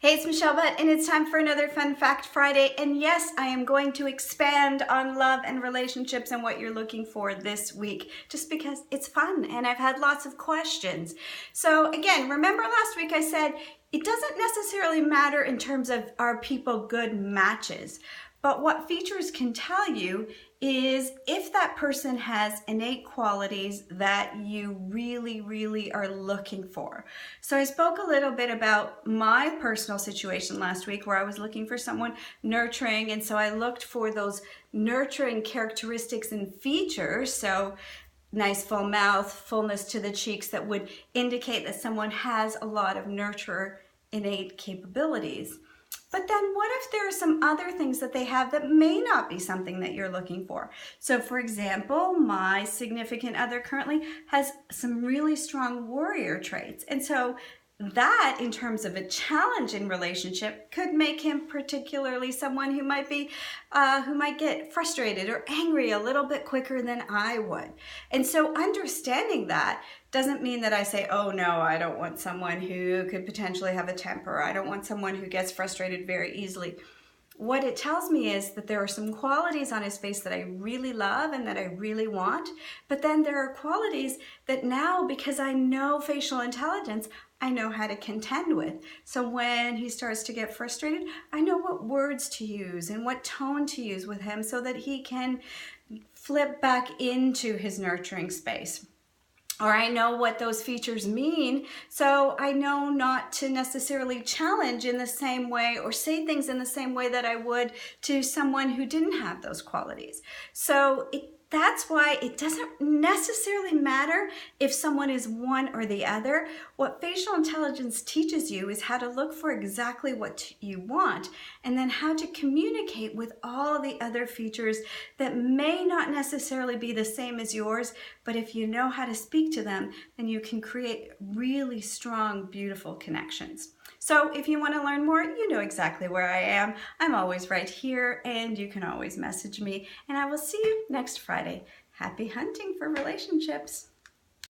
Hey, it's Michelle Butt, and it's time for another Fun Fact Friday. And yes, I am going to expand on love and relationships and what you're looking for this week, just because it's fun and I've had lots of questions. So again, remember last week I said it doesn't necessarily matter in terms of are people good matches, but what features can tell you is if that person has innate qualities that you really are looking for. So I spoke a little bit about my personal situation last week where I was looking for someone nurturing, and so I looked for those nurturing characteristics and features. So nice full mouth, fullness to the cheeks that would indicate that someone has a lot of nurture innate capabilities. But then what if there are some other things that they have that may not be something that you're looking for? So for example, my significant other currently has some really strong warrior traits. And so that, in terms of a challenging relationship, could make him particularly someone who might get frustrated or angry a little bit quicker than I would. And so understanding that doesn't mean that I say, oh no, I don't want someone who could potentially have a temper. I don't want someone who gets frustrated very easily. What it tells me is that there are some qualities on his face that I really love and that I really want, but then there are qualities that now, because I know facial intelligence, I know how to contend with. So when he starts to get frustrated, I know what words to use and what tone to use with him so that he can flip back into his nurturing space. Or I know what those features mean, so I know not to necessarily challenge in the same way or say things in the same way that I would to someone who didn't have those qualities. So that's why it doesn't necessarily matter if someone is one or the other. What facial intelligence teaches you is how to look for exactly what you want and then how to communicate with all the other features that may not necessarily be the same as yours, but if you know how to speak to them, then you can create really strong, beautiful connections. So if you want to learn more, you know exactly where I am. I'm always right here, and you can always message me, and I will see you next Friday. Happy hunting for relationships.